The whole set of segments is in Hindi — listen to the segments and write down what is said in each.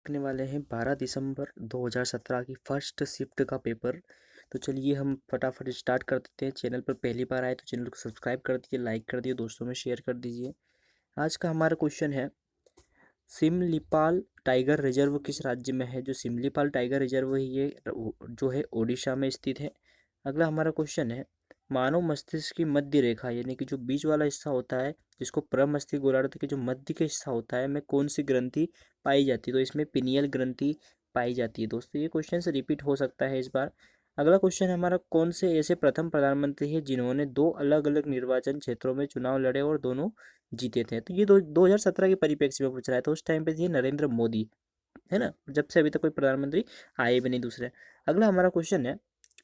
रखने वाले हैं 12 दिसंबर 2017 की फर्स्ट शिफ्ट का पेपर। तो चलिए हम फटाफट स्टार्ट कर देते हैं। चैनल पर पहली बार आए तो चैनल को सब्सक्राइब कर दीजिए, लाइक कर दीजिए, दोस्तों में शेयर कर दीजिए। आज का हमारा क्वेश्चन है, सिमलीपाल टाइगर रिजर्व किस राज्य में है। जो सिमलीपाल टाइगर रिजर्व है ये जो है ओडिशा में स्थित है। अगला हमारा क्वेश्चन है, मानव मस्तिष्क की मध्य रेखा यानी कि जो बीच वाला हिस्सा होता है जिसको प्रमस्तिष्क गोलार्ध के जो मध्य के हिस्सा होता है में कौन सी ग्रंथि पाई जाती है। तो इसमें पिनियल ग्रंथि पाई जाती है। दोस्तों ये क्वेश्चन से रिपीट हो सकता है इस बार। अगला क्वेश्चन है हमारा, कौन से ऐसे प्रथम प्रधानमंत्री हैं जिन्होंने दो अलग अलग निर्वाचन क्षेत्रों में चुनाव लड़े और दोनों जीते थे। तो ये 2017 के परिप्रेक्ष्य में पूछ रहा है। तो उस टाइम पे थे नरेंद्र मोदी, है ना। जब से अभी तक कोई प्रधानमंत्री आए भी नहीं दूसरे। अगला हमारा क्वेश्चन है,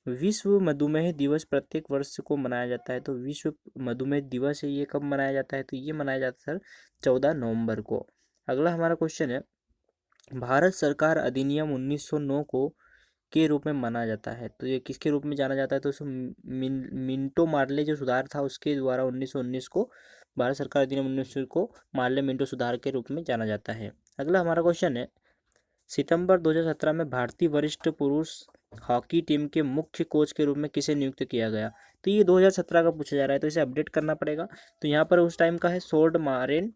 विश्व मधुमेह दिवस प्रत्येक वर्ष को मनाया जाता है। तो विश्व मधुमेह दिवस है ये कब मनाया जाता है। तो ये मनाया जाता है सर 14 नवंबर को। अगला हमारा क्वेश्चन है, भारत सरकार अधिनियम 1909 को के रूप में माना जाता है। तो ये किसके रूप में जाना जाता है। तो मिंटो मार्ले जो सुधार था उसके द्वारा 1919 को भारत सरकार अधिनियम 1900 को मार्ले मिंटो सुधार के रूप में जाना जाता है। अगला हमारा क्वेश्चन है, सितंबर 2017 में भारतीय वरिष्ठ पुरुष हॉकी टीम के मुख्य कोच के रूप में किसे नियुक्त किया गया। तो ये 2017 का पूछा जा रहा है तो इसे अपडेट करना पड़ेगा। तो यहाँ पर उस टाइम का है सोर्ड मारेन।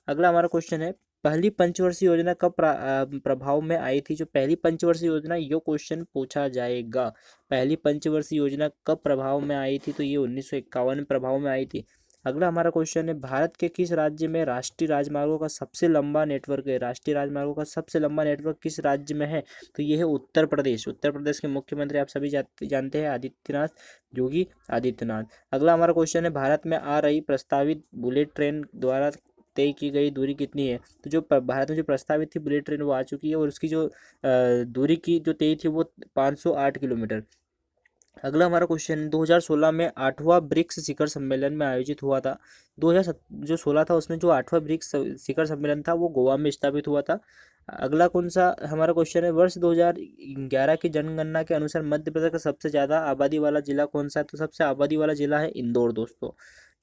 अगला हमारा क्वेश्चन है, पहली पंचवर्षीय योजना कब प्रभाव में आई थी। जो पहली पंचवर्षीय योजना ये क्वेश्चन पूछा जाएगा। पहली पंचवर्षीय योजना कब प्रभाव में आई थी। तो ये 1951 में प्रभाव में आई थी। अगला हमारा क्वेश्चन है, भारत के किस राज्य में राष्ट्रीय राजमार्गों का सबसे लंबा नेटवर्क है। राष्ट्रीय राजमार्गों का सबसे लंबा नेटवर्क किस राज्य में है। तो ये है उत्तर प्रदेश। उत्तर प्रदेश के मुख्यमंत्री आप सभी जानते हैं, आदित्यनाथ, योगी आदित्यनाथ। अगला हमारा क्वेश्चन है, भारत में आ रही प्रस्तावित बुलेट ट्रेन द्वारा तय की गई दूरी कितनी है। तो जो भारत में जो प्रस्तावित थी बुलेट ट्रेन वो आ चुकी है और उसकी जो दूरी की जो तय थी वो 508 किलोमीटर। अगला हमारा क्वेश्चन, 2016 में 8वां ब्रिक्स शिखर सम्मेलन में आयोजित हुआ था। 2016 था उसमें जो 8वां ब्रिक्स शिखर सम्मेलन था वो गोवा में स्थापित हुआ था। अगला कौन सा हमारा क्वेश्चन है, वर्ष 2011 की जनगणना के अनुसार मध्य प्रदेश का सबसे ज़्यादा आबादी वाला जिला कौन सा है। तो सबसे आबादी वाला जिला है इंदौर दोस्तों।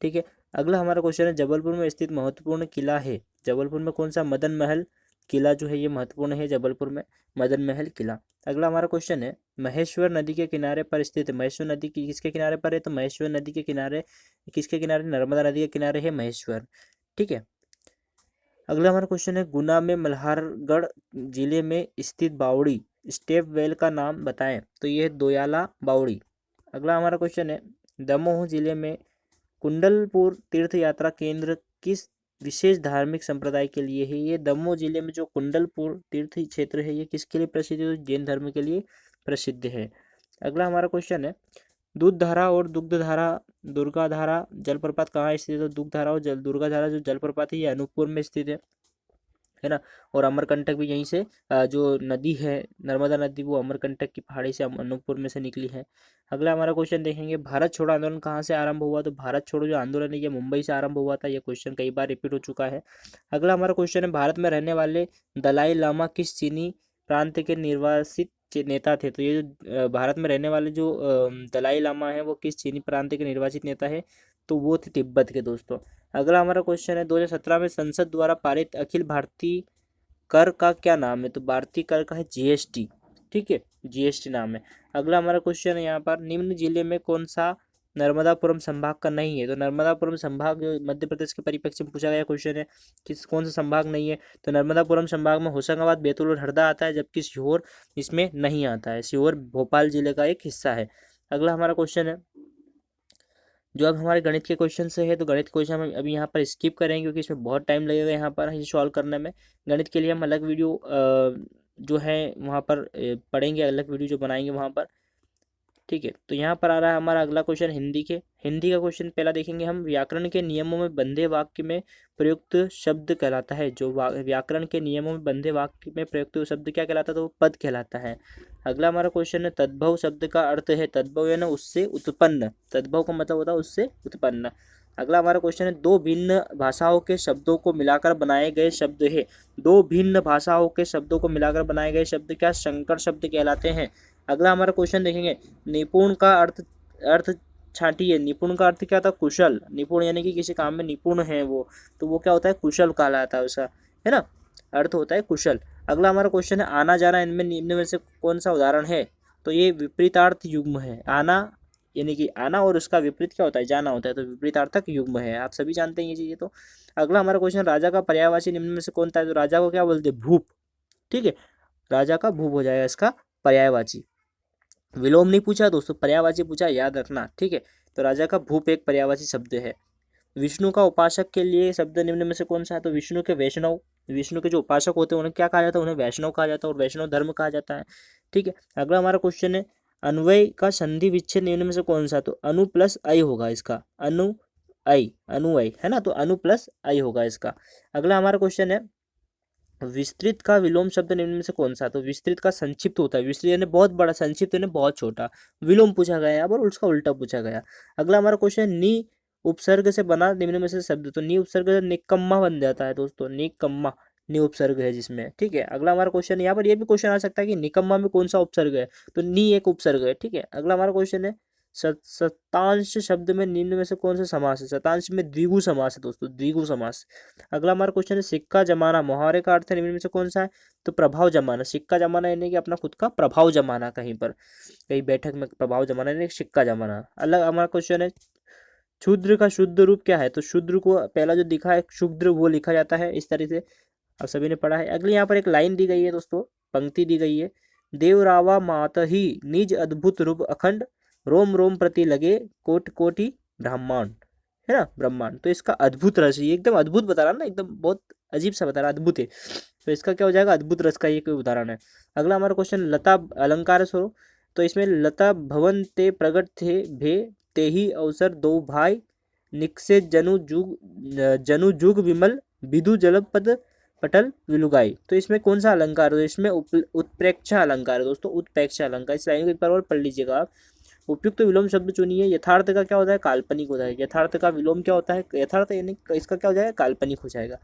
ठीक है। अगला हमारा क्वेश्चन है, जबलपुर में स्थित महत्वपूर्ण किला है। जबलपुर में कौन सा, मदन महल किला जो है ये महत्वपूर्ण है जबलपुर में, मदन महल किला। अगला हमारा क्वेश्चन है, महेश्वर नदी के किनारे पर स्थित है। महेश्वर नदी की किसके किनारे पर है। तो महेश्वर नदी के किनारे किसके किनारे, नर्मदा नदी के किनारे है महेश्वर। ठीक है। अगला हमारा क्वेश्चन है, गुना में मल्हारगढ़ जिले में स्थित बावड़ी स्टेप वेल का नाम बताएं। तो ये है दोयाला बावड़ी। अगला हमारा क्वेश्चन है, दमोह जिले में कुंडलपुर तीर्थ यात्रा केंद्र किस विशेष धार्मिक संप्रदाय के लिए है। ये दमोह जिले में जो कुंडलपुर तीर्थ क्षेत्र है ये किसके लिए प्रसिद्ध है। तो जैन धर्म के लिए प्रसिद्ध है। अगला हमारा क्वेश्चन है, दूधधारा और दुग्धधारा दुर्गाधारा जलप्रपात कहाँ स्थित है। तो दुग्धधारा और दुर्गाधारा जो जलप्रपात है ये अनूपपुर में स्थित है ना। और अमरकंटक भी यहीं से जो नदी है नर्मदा नदी वो अमरकंटक की पहाड़ी से अनूपपुर में से निकली है। अगला हमारा क्वेश्चन देखेंगे, भारत छोड़ो आंदोलन कहाँ से आरंभ हुआ। तो भारत छोड़ो जो आंदोलन है ये मुंबई से आरंभ हुआ था। ये क्वेश्चन कई बार रिपीट हो चुका है। अगला हमारा क्वेश्चन है, भारत में रहने वाले दलाई लामा किस चीनी प्रांत के निर्वासित नेता थे। तो ये जो भारत में रहने वाले जो दलाई लामा है वो किस चीनी प्रांत के निर्वाचित नेता है। तो वो थे तिब्बत के दोस्तों। अगला हमारा क्वेश्चन है, 2017 में संसद द्वारा पारित अखिल भारतीय कर का क्या नाम है। तो भारतीय कर का है जीएसटी। ठीक है, जीएसटी नाम है। अगला हमारा क्वेश्चन है यहाँ पर, निम्न जिले में कौन सा नर्मदापुरम संभाग का नहीं है। तो नर्मदापुरम संभाग मध्य प्रदेश के परिप्रेक्ष्य में पूछा गया क्वेश्चन है, किस कौन सा संभाग नहीं है। तो नर्मदापुरम संभाग में होशंगाबाद, बैतूल और हरदा आता है, जबकि सीहोर इसमें नहीं आता है। सीहोर भोपाल जिले का एक हिस्सा है। अगला हमारा क्वेश्चन है, जो अब हमारे गणित के क्वेश्चन से है। तो गणित क्वेश्चन हम अभी यहाँ पर स्किप करेंगे क्योंकि इसमें बहुत टाइम लगेगा यहाँ पर ये सॉल्व करने में। गणित के लिए हम अलग वीडियो जो है वहाँ पर पढ़ेंगे, अलग वीडियो जो बनाएंगे वहाँ पर। ठीक है। तो यहाँ पर आ रहा है हमारा अगला क्वेश्चन हिंदी का क्वेश्चन पहला देखेंगे हम, व्याकरण के नियमों में बंधे वाक्य में प्रयुक्त शब्द कहलाता है। जो व्याकरण के नियमों में बंधे वाक्य में प्रयुक्त शब्द क्या कहलाता है। तो वो पद कहलाता है। अगला हमारा क्वेश्चन है, तद्भव शब्द का अर्थ है, तद्भव यानी उससे उत्पन्न, तद्भव का मतलब होता है उससे उत्पन्न। अगला हमारा क्वेश्चन है, दो भिन्न भाषाओं के शब्दों को मिलाकर बनाए गए शब्द है। दो भिन्न भाषाओं के शब्दों को मिलाकर बनाए गए शब्द क्या संकर शब्द कहलाते हैं। अगला हमारा क्वेश्चन देखेंगे, निपुण का अर्थ छांटिए। निपुण का अर्थ क्या था, कुशल। निपुण यानी कि किसी काम में निपुण है वो, तो वो क्या होता है, कुशल कहलाता है उसका, है ना, अर्थ होता है कुशल। अगला हमारा क्वेश्चन है आना जाना इनमें निम्न में से कौन सा उदाहरण है? तो ये विपरीतार्थ युग्म है। आना यानी कि आना और उसका विपरीत क्या होता है? जाना होता है, तो विपरीतार्थक युग्म है, आप सभी जानते हैं ये चीजें। तो अगला हमारा क्वेश्चन राजा का पर्यायवाची निम्न में से कौन था? तो राजा को क्या बोलते हैं? भूप। ठीक है, राजा का भूप हो जाएगा इसका पर्यायवाची। विलोम नहीं पूछा दोस्तों, पर्यायवाची पूछा, याद रखना। ठीक है, तो राजा का भूप एक पर्यायवाची शब्द है। विष्णु का उपासक के लिए शब्द निम्न में से कौन सा है? तो विष्णु के वैष्णव, विष्णु के जो उपासक होते हैं उन्हें क्या कहा जाता है? उन्हें वैष्णव कहा जाता है और वैष्णव धर्म कहा जाता है। ठीक है, अगला हमारा क्वेश्चन है अन्वय का संधि विच्छेद निम्न में से कौन सा? तो अनु प्लस आई होगा इसका, अनु आई, अनुअय है ना, तो अनु प्लस आई होगा इसका। अगला हमारा क्वेश्चन है विस्तृत का विलोम शब्द निम्न में से कौन सा? तो विस्तृत का संक्षिप्त होता है, विस्तृत यानी बहुत बड़ा, संक्षिप्त यानी बहुत छोटा। विलोम पूछा गया यहाँ पर, उसका उल्टा पूछा गया। अगला हमारा क्वेश्चन नि उपसर्ग से बना निम्न में से शब्द। तो नि उपसर्ग से निकम्मा बन जाता है दोस्तों, निकम्मा, नि उपसर्ग है जिसमें। ठीक है, अगला हमारा क्वेश्चन यहाँ पर ये भी क्वेश्चन आ सकता है कि निकम्मा में कौन सा उपसर्ग है? तो नि एक उपसर्ग है। ठीक है, अगला हमारा क्वेश्चन है शतांश शब्द में निम्न में से कौन सा समास है? शतांश में द्विगु समास है दोस्तों, द्विगु समास। अगला हमारा क्वेश्चन है सिक्का जमाना मुहावरे का अर्थ है निम्न में से कौन सा है? तो प्रभाव जमाना। सिक्का जमाना यानी कि अपना खुद का प्रभाव जमाना, कहीं पर कहीं बैठक में प्रभाव जमाना यानी सिक्का जमाना। अलग हमारा क्वेश्चन है क्षुद्र का शुद्ध रूप क्या है? तो शुद्र को पहला जो दिखा है क्षुद्र वो लिखा जाता है इस तरह से, आप सभी ने पढ़ा है। अगली यहाँ पर एक लाइन दी गई है दोस्तों, पंक्ति दी गई है, देवरावा मात ही निज अद्भुत रूप अखंड रोम रोम प्रति लगे कोटि कोटि ब्रह्मांड, है ना, ब्रह्मांड। तो इसका अद्भुत रस, ये एकदम अद्भुत बता रहा ना, एकदम बहुत अजीब सा बता रहा, अद्भुत है, तो इसका क्या हो जाएगा? अद्भुत रस का ये कोई उदाहरण है। अगला हमारा क्वेश्चन लता अलंकार स्वरूप। तो इसमें लता भवन ते प्रगट थे भे ते ही अवसर दो भाई निकसे जनु जुग विमल विदु जलपद पटल विलुगाई। तो इसमें कौन सा अलंकार है? इसमें उत्प्रेक्षा अलंकार है दोस्तों, उत्प्रेक्षा अलंकार। इस लाइन को एक बार और पढ़ लीजिएगा आप। उपयुक्त विलोम शब्द चुनिए। यथार्थ का क्या होता है? काल्पनिक होता है। यथार्थ का विलोम क्या होता है? यथार्थ यानी इसका क्या हो जाएगा? काल्पनिक हो जाएगा।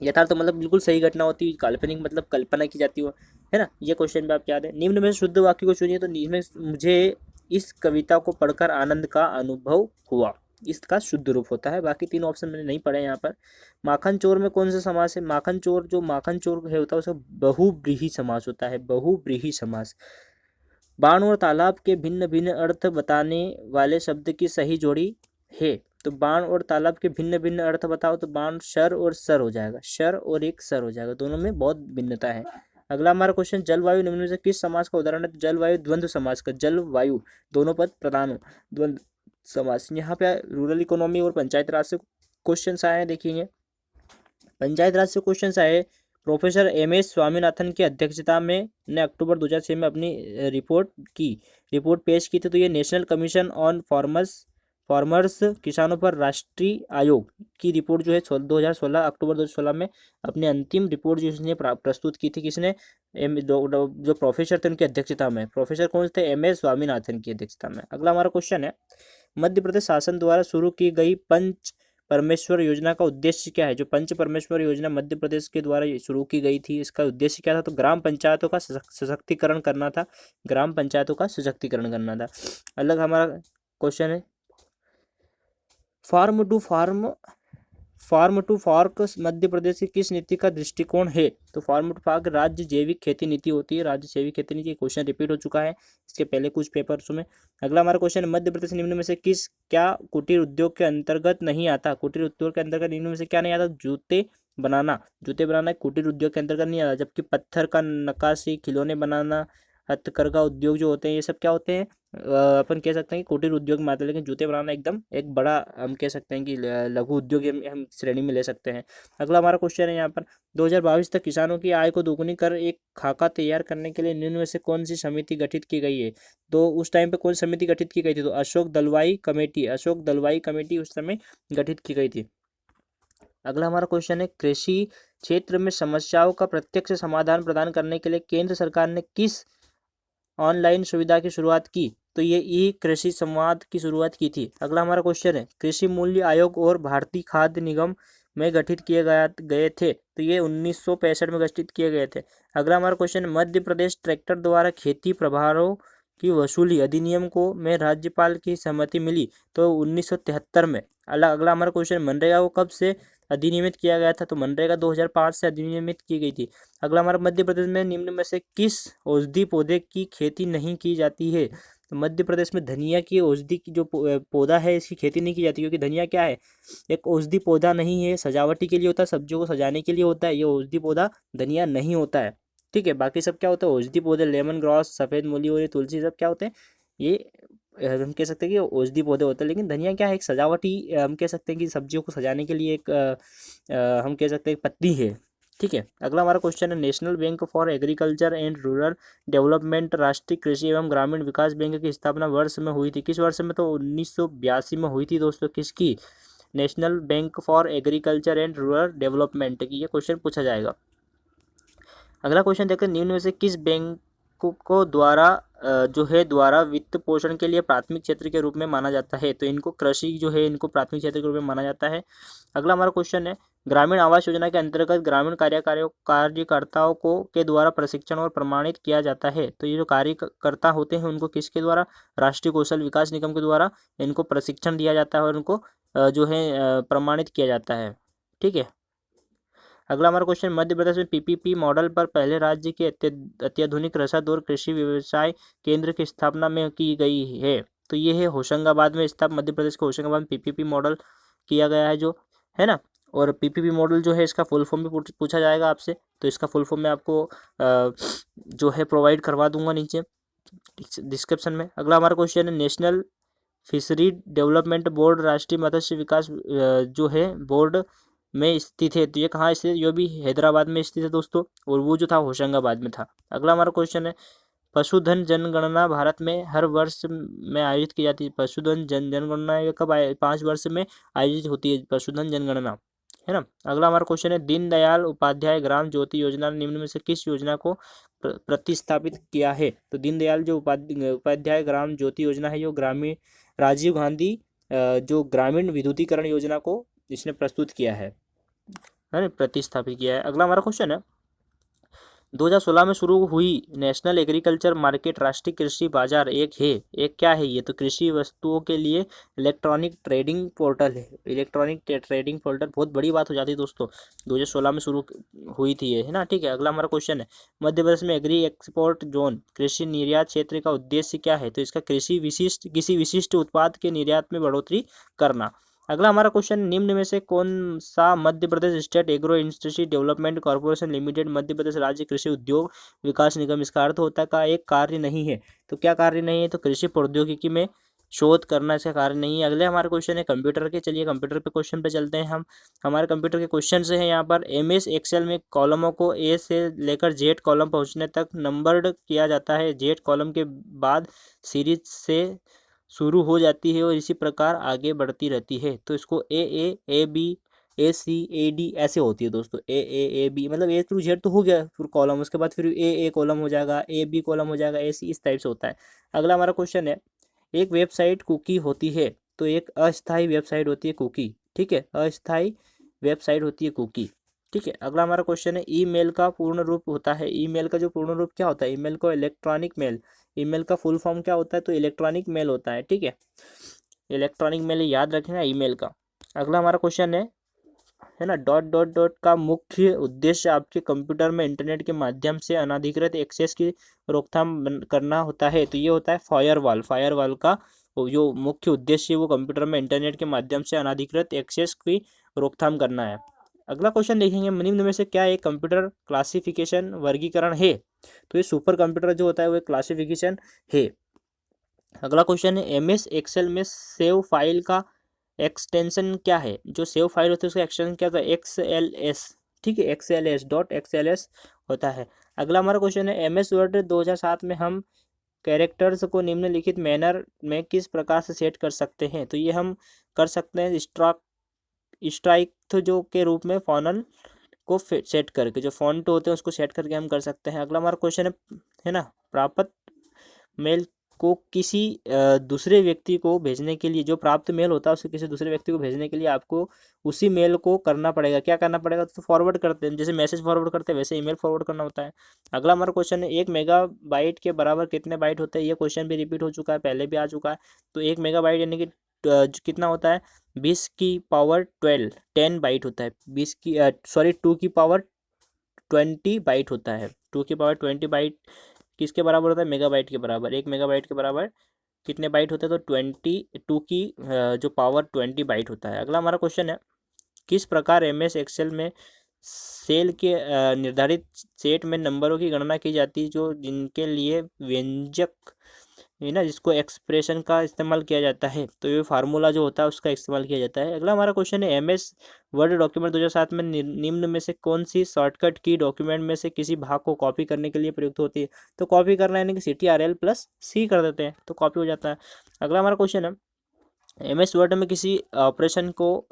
यथार्थ मतलब बिल्कुल सही घटना होती है, काल्पनिक मतलब कल्पना की जाती हो, है ना। ये क्वेश्चन भी आप याद है। निम्न में शुद्ध वाक्य को चुनिए। तो इसमें मुझे इस कविता को पढ़कर आनंद का अनुभव हुआ, इसका शुद्ध रूप होता है। बाकी तीन ऑप्शन मैंने नहीं पढ़े यहाँ पर। माखन चोर में कौन सा समास है? माखन चोर, जो माखन चोर है होता है उसका बहुब्रीहि समास होता है, बहुब्रीहि समास। बाण और तालाब के भिन्न भिन्न अर्थ बताने वाले शब्द की सही जोड़ी है। तो बाण और तालाब के भिन्न भिन्न अर्थ बताओ। तो बाण शर और सर हो जाएगा, शर और एक सर हो जाएगा, दोनों में बहुत भिन्नता है। अगला हमारा क्वेश्चन जलवायु निम्न में से किस समास का उदाहरण है? तो जलवायु द्वंद्व समास का, जलवायु दोनों पद प्रधान हो, द्वंद्व समास। यहाँ पे रूरल इकोनॉमी और पंचायत राज से क्वेश्चन आए हैं, देखिए पंचायत राज से क्वेश्चन आए। Professor MS. स्वामीनाथन की अध्यक्षता में ने अक्टूबर 2006 में अपनी रिपोर्ट पेश की थी। तो ये नेशनल कमीशन ऑन फार्मर्स किसानों पर राष्ट्रीय आयोग की रिपोर्ट जो है 2016 अक्टूबर 2016 में अपनी अंतिम रिपोर्ट जो इसने प्रस्तुत की थी। किसने? जो प्रोफेसर थे उनकी अध्यक्षता में। प्रोफेसर कौन थे? एम.एस. स्वामीनाथन की अध्यक्षता में। अगला हमारा क्वेश्चन है मध्य प्रदेश शासन द्वारा शुरू की गई पंच परमेश्वर योजना का उद्देश्य क्या है? जो पंच परमेश्वर योजना मध्य प्रदेश के द्वारा शुरू की गई थी, इसका उद्देश्य क्या था? तो ग्राम पंचायतों का सशक्तिकरण करना था, ग्राम पंचायतों का सशक्तिकरण करना था। अलग हमारा क्वेश्चन है farm to fork Madhya Pradesh की किस नीति का दृष्टिकोण है? तो फार्म टू फॉर्क राज्य जैविक खेती नीति होती है, राज्य जैविक खेती नीति। क्वेश्चन रिपीट हो चुका है इसके पहले कुछ पेपर्स में। अगला हमारा क्वेश्चन मध्य प्रदेश निम्न में से क्या कुटीर उद्योग के अंतर्गत नहीं आता? कुटीर उद्योग के अंतर्गत निम्न में से क्या नहीं आता? जूते बनाना कुटीर उद्योग के अंतर्गत नहीं आता। जबकि पत्थर का नक्काशी, खिलौने बनाना, हथकरघा उद्योग जो होते हैं ये सब क्या होते हैं? अपन कह सकते हैं कि कुटीर उद्योग में आते हैं। लेकिन जूते बनाना एकदम एक बड़ा, हम कह सकते हैं कि लघु उद्योग हम श्रेणी में ले सकते हैं। अगला हमारा क्वेश्चन है यहाँ पर 2022 तक किसानों की आय को दोगुनी कर एक खाका तैयार करने के लिए निम्न में से कौन सी समिति गठित की गई है? तो उस टाइम पे कौन सी समिति गठित की गई थी? तो अशोक दलवाई कमेटी उस समय गठित की गई थी। अगला हमारा क्वेश्चन है कृषि क्षेत्र में समस्याओं का प्रत्यक्ष समाधान प्रदान करने के लिए केंद्र सरकार ने किस ऑनलाइन सुविधा की शुरुआत की? तो ये ई कृषि संवाद की शुरुआत की थी। अगला हमारा क्वेश्चन है कृषि मूल्य आयोग और भारतीय खाद्य निगम में गठित किए गए थे। तो ये 1965 में गठित किए गए थे। अगला हमारा क्वेश्चन है मध्य प्रदेश ट्रैक्टर द्वारा खेती प्रभारों की वसूली अधिनियम को में राज्यपाल की सहमति मिली तो 1973 में। अगला हमारा क्वेश्चन, मनरेगा को कब से अधिनियमित किया गया था? तो मनरेगा 2005 से अधिनियमित की गई थी। अगला हमारा, मध्य प्रदेश में निम्न में से किस औषधि पौधे की खेती नहीं की जाती है? तो मध्य प्रदेश में धनिया की औषधि की जो पौधा है इसकी खेती नहीं की जाती, क्योंकि धनिया क्या है, एक औषधि पौधा नहीं है, सजावटी के लिए होता है, सब्जियों को सजाने के लिए होता है, ये औषधि पौधा धनिया नहीं होता है। ठीक है, बाकी सब क्या होता है, औषधि पौधे, लेमन ग्रास, सफ़ेद मूली और ये तुलसी सब क्या होते हैं, ये हम कह सकते हैं कि औषधि पौधे होते हैं। लेकिन धनिया क्या है, एक सजावटी, हम कह सकते हैं कि सब्जियों को सजाने के लिए एक हम कह सकते हैं पत्ती है। ठीक है, अगला हमारा क्वेश्चन है, national bank for agriculture and rural development, राष्ट्रीय कृषि एवं ग्रामीण विकास बैंक की स्थापना वर्ष में हुई थी? किस वर्ष में? तो 1982 में हुई थी दोस्तों। किसकी? National bank for agriculture and rural development की। ये क्वेश्चन पूछा जाएगा। अगला क्वेश्चन देखते हैं, निम्न में से किस बैंक को द्वारा द्वारा वित्त पोषण के लिए प्राथमिक क्षेत्र के रूप में माना जाता है? तो इनको कृषि जो है इनको प्राथमिक क्षेत्र के रूप में माना जाता है। अगला हमारा क्वेश्चन है, ग्रामीण आवास योजना के अंतर्गत ग्रामीण कार्यकर्ताओं को के द्वारा प्रशिक्षण और प्रमाणित किया जाता है। तो ये जो कार्यकर्ता होते हैं उनको किसके द्वारा? राष्ट्रीय कौशल विकास निगम के द्वारा इनको प्रशिक्षण दिया जाता है और उनको प्रमाणित किया जाता है। ठीक है, अगला हमारा क्वेश्चन, मध्य प्रदेश में पीपीपी मॉडल पर पहले राज्य के अत्याधुनिक रसद और कृषि व्यवसाय केंद्र की स्थापना में की गई है? तो ये है होशंगाबाद में स्थापित, मध्य प्रदेश के होशंगाबाद में पीपीपी मॉडल किया गया है, जो है ना। और पीपीपी मॉडल जो है इसका फुल फॉर्म भी पूछा जाएगा आपसे, तो इसका फुल फॉर्म मैं आपको जो है प्रोवाइड करवा दूंगा नीचे डिस्क्रिप्शन में। अगला हमारा क्वेश्चन है, नेशनल फिशरी डेवलपमेंट बोर्ड, राष्ट्रीय मत्स्य विकास जो है बोर्ड में स्थित है। तो ये कहाँ स्थित है? ये भी हैदराबाद में स्थित है दोस्तों, और वो जो था होशंगाबाद में था। अगला हमारा क्वेश्चन है, पशुधन जनगणना भारत में हर वर्ष में आयोजित की जाती है। पशुधन जनगणना ये कब 5 वर्ष में आयोजित होती है पशुधन जनगणना, है ना। अगला हमारा क्वेश्चन है, दीनदयाल उपाध्याय ग्राम ज्योति योजना ने निम्न में से किस योजना को प्रतिस्थापित किया है? तो दीनदयाल जो उपाध्याय ग्राम ज्योति योजना है, जो ग्रामीण राजीव गांधी जो ग्रामीण विद्युतीकरण योजना को इसने प्रस्तुत किया है ना, प्रतिस्थापित किया है। अगला हमारा क्वेश्चन है, 2016 में शुरू हुई नेशनल एग्रीकल्चर मार्केट, राष्ट्रीय कृषि बाजार एक क्या है? ये तो कृषि वस्तुओं के लिए इलेक्ट्रॉनिक ट्रेडिंग पोर्टल है। इलेक्ट्रॉनिक ट्रेडिंग पोर्टल बहुत बड़ी बात हो जाती है दोस्तों, 2016 में शुरू हुई थी ये, है ना। ठीक है, अगला हमारा क्वेश्चन है, मध्य प्रदेश में एग्री एक्सपोर्ट जोन कृषि निर्यात क्षेत्र का उद्देश्य क्या है? तो इसका किसी विशिष्ट उत्पाद के निर्यात में बढ़ोतरी करना। अगला हमारा क्वेश्चन, निम्न में से कौन सा Madhya Pradesh state agro industry development corporation limited Madhya Pradesh राज्य कृषि उद्योग विकास निगम इसका अर्थ होता है का एक कार्य नहीं है? तो क्या कार्य नहीं है? तो कृषि प्रौद्योगिकी में शोध करना इसका कार्य नहीं है। अगले हमारे क्वेश्चन है कंप्यूटर के, चलिए कंप्यूटर पे क्वेश्चन पे चलते हैं हम। हमारे कंप्यूटर के क्वेश्चन से है यहाँ पर, MS एक्सेल में कॉलमों को A से लेकर Z कॉलम पहुँचने तक नंबर्ड किया जाता है। Z कॉलम के बाद सीरीज से शुरू हो जाती है और इसी प्रकार आगे बढ़ती रहती है। तो इसको AA, AB, AC, AD ऐसे होती है दोस्तों। AA, AB मतलब A थ्रू Z तो हो गया फिर कॉलम, उसके बाद फिर AA कॉलम हो जाएगा, AB कॉलम हो जाएगा, AC इस टाइप से होता है। अगला हमारा क्वेश्चन है, एक वेबसाइट कुकी होती है, तो एक अस्थायी वेबसाइट होती है कुकी। ठीक है, अस्थायी वेबसाइट होती है कुकी। ठीक है, अगला हमारा क्वेश्चन है, ईमेल का पूर्ण रूप होता है। ईमेल का जो पूर्ण रूप क्या होता है? ईमेल को इलेक्ट्रॉनिक मेल, ईमेल का फुल फॉर्म क्या होता है? तो इलेक्ट्रॉनिक मेल होता है। ठीक है, इलेक्ट्रॉनिक मेल याद रखना ईमेल का। अगला हमारा क्वेश्चन है ना, डॉट डॉट डॉट का मुख्य उद्देश्य आपके कंप्यूटर में इंटरनेट के माध्यम से अनधिकृत एक्सेस की रोकथाम करना होता है। तो ये होता है फायरवॉल। फायरवॉल का जो मुख्य उद्देश्य है वो कंप्यूटर में इंटरनेट के माध्यम से अनधिकृत एक्सेस की रोकथाम करना है। अगला क्वेश्चन देखेंगे, निम्न में से क्या एक कंप्यूटर क्लासिफिकेशन वर्गीकरण है? तो ये सुपर कंप्यूटर जो होता है वो एक क्लासिफिकेशन है। अगला क्वेश्चन है, MS एक्सेल में सेव फाइल का एक्सटेंशन क्या है? जो सेव फाइल होती है उसका एक्सटेंशन क्या होता है? XLS। ठीक है, XLS होता है। अगला हमारा क्वेश्चन है, MS वर्ड 2007 में हम कैरेक्टर्स को निम्नलिखित मैनर में किस प्रकार से सेट कर सकते हैं? तो ये हम कर सकते हैं स्ट्राइक जो के रूप में फॉनल को सेट करके, जो फॉन्ट होते हैं उसको सेट करके हम कर सकते हैं। अगला हमारा क्वेश्चन है ना, प्राप्त मेल को किसी दूसरे व्यक्ति को भेजने के लिए, जो प्राप्त मेल होता है उसे किसी दूसरे व्यक्ति को भेजने के लिए आपको उसी मेल को करना पड़ेगा। क्या करना पड़ेगा? तो फॉरवर्ड करते हैं, जैसे मैसेज फॉरवर्ड करते हैं वैसे ईमेल फॉरवर्ड करना होता है। अगला हमारा क्वेश्चन है 1 मेगाबाइट के बराबर कितने बाइट होते हैं। ये क्वेश्चन भी रिपीट हो चुका है, पहले भी आ चुका है। तो 1 मेगाबाइट यानी कि कितना होता है? 20 की पावर 12 10 बाइट होता है। 2 की पावर 20 बाइट होता है। 2 की पावर 20 बाइट किसके बराबर होता है? मेगाबाइट के बराबर। 1 मेगाबाइट के बराबर कितने बाइट होते हैं? तो 22 की जो पावर 20 बाइट होता है। अगला हमारा क्वेश्चन है किस प्रकार MS एक्सेल में सेल के निर्धारित सेट में नंबरों की गणना की जाती है, जो जिनके लिए व्यंजक है ना, जिसको एक्सप्रेशन का इस्तेमाल किया जाता है। तो ये फार्मूला जो होता है उसका इस्तेमाल किया जाता है। अगला हमारा क्वेश्चन है MS वर्ड डॉक्यूमेंट 2007 में निम्न में से कौन सी शॉर्टकट की डॉक्यूमेंट में से किसी भाग को कॉपी करने के लिए प्रयुक्त होती है। तो कॉपी करना यानी कि CTRL+C कर देते हैं तो कॉपी हो जाता है। अगला हमारा क्वेश्चन है MS वर्ड में किसी ऑपरेशन को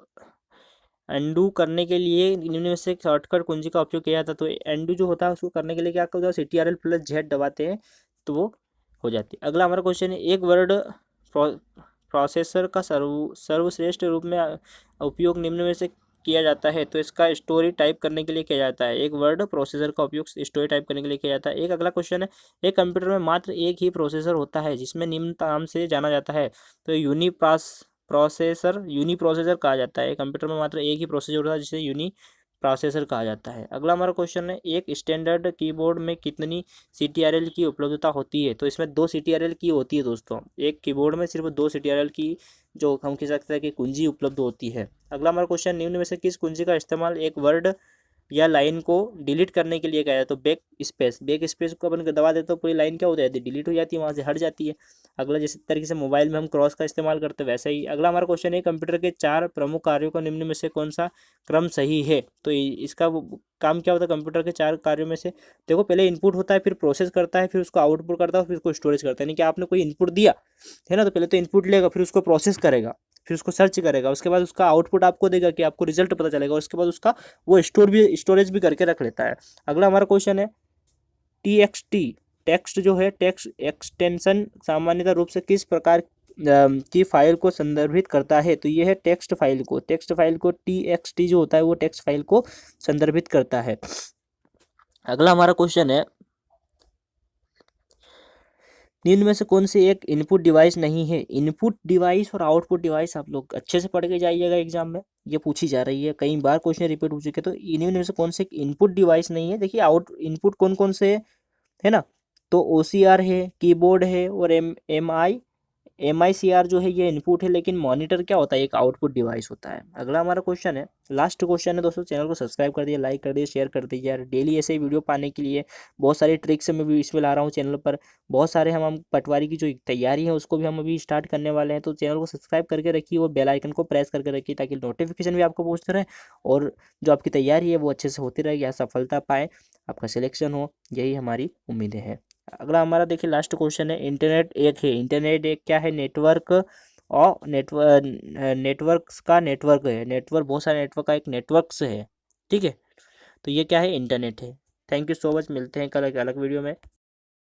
एंडू करने के लिए निम्न में से शॉर्टकट कुंजी का उपयोग किया जाता है। तो एंडू जो होता है उसको करने के लिए क्या होता है? CTRL+Z दबाते हैं तो वो हो जाती है। अगला हमारा क्वेश्चन है एक वर्ड प्रोसेसर का सर्वश्रेष्ठ रूप में उपयोग निम्न में से किया जाता है। तो इसका स्टोरी टाइप करने के लिए किया जाता है। एक वर्ड प्रोसेसर का उपयोग स्टोरी टाइप करने के लिए किया जाता है। एक अगला क्वेश्चन है एक कंप्यूटर में मात्र एक ही प्रोसेसर होता है जिसमें निम्न नाम से जाना जाता है। तो यूनी प्रोसेसर कहा जाता है। कंप्यूटर में मात्र एक ही प्रोसेसर होता है जिसे यूनी प्रोसेसर कहा जाता है। अगला हमारा क्वेश्चन है एक स्टैंडर्ड कीबोर्ड में कितनी CTRL की उपलब्धता होती है। तो इसमें 2 CTRL की होती है दोस्तों। एक कीबोर्ड में सिर्फ 2 CTRL की जो हम कह सकते हैं कि कुंजी उपलब्ध होती है। अगला हमारा क्वेश्चन निम्न में से किस कुंजी का इस्तेमाल एक वर्ड या लाइन को डिलीट करने के लिए किया जाए। तो बैक स्पेस को अपन दबा देते तो पूरी लाइन क्या हो जाती है? डिलीट हो जाती है, वहाँ से हट जाती है। अगला जिस तरीके से मोबाइल में हम क्रॉस का इस्तेमाल करते हैं वैसे ही। अगला हमारा क्वेश्चन है कंप्यूटर के 4 प्रमुख कार्यों का निम्न में से कौन सा क्रम सही है। तो इसका काम क्या होता है? कंप्यूटर के 4 कार्यों में से देखो पहले इनपुट होता है, फिर प्रोसेस करता है, फिर उसको आउटपुट करता है, फिर उसको स्टोरेज करता है। यानी कि आपने कोई इनपुट दिया है ना, तो पहले तो इनपुट लेगा, फिर उसको प्रोसेस करेगा, फिर उसको सर्च करेगा, उसके बाद उसका आउटपुट आपको देगा कि आपको रिजल्ट पता चलेगा, और उसके बाद उसका वो स्टोरेज भी करके रख लेता है। अगला हमारा क्वेश्चन है TXT टेक्स्ट जो है टेक्स्ट एक्सटेंशन सामान्यतः रूप से किस प्रकार की फाइल को संदर्भित करता है। तो ये है टेक्स्ट फाइल को TXT जो होता है वो टेक्स्ट फाइल को संदर्भित करता है। अगला हमारा क्वेश्चन है निम्न में से कौन से एक इनपुट डिवाइस नहीं है। इनपुट डिवाइस और आउटपुट डिवाइस आप लोग अच्छे से पढ़ के जाइएगा, एग्जाम में ये पूछी जा रही है, कई बार क्वेश्चन रिपीट हो चुके। तो निम्न में से कौन से इनपुट डिवाइस नहीं है। देखिए इनपुट कौन कौन से है ना, तो OCR है, कीबोर्ड है, और MICR जो है ये इनपुट है, लेकिन मॉनिटर क्या होता है? एक आउटपुट डिवाइस होता है। अगला हमारा क्वेश्चन है लास्ट क्वेश्चन है दोस्तों। चैनल को सब्सक्राइब कर दिए, लाइक कर दिए, शेयर कर दीजिए यार। डेली ऐसे ही वीडियो पाने के लिए बहुत सारी ट्रिक्स मैं भी इसमें ला रहा हूँ चैनल पर। बहुत सारे हम पटवारी की जो तैयारी है उसको भी हम अभी स्टार्ट करने वाले हैं। तो चैनल को सब्सक्राइब करके रखिए और बेल आइकन को प्रेस करके रखिए ताकि नोटिफिकेशन भी आपको पहुँचते रहे और जो आपकी तैयारी है वो अच्छे से होती रहेगी, सफलता पाए, आपका सिलेक्शन हो, यही हमारी उम्मीदें हैं। अगला हमारा देखिए लास्ट क्वेश्चन है इंटरनेट एक क्या है? नेटवर्क, और नेटवर्क्स का नेटवर्क है। नेटवर्क बहुत सारे नेटवर्क का एक नेटवर्क्स है, ठीक है। तो ये क्या है? इंटरनेट है। थैंक यू सो मच, मिलते हैं कल एक अलग वीडियो में।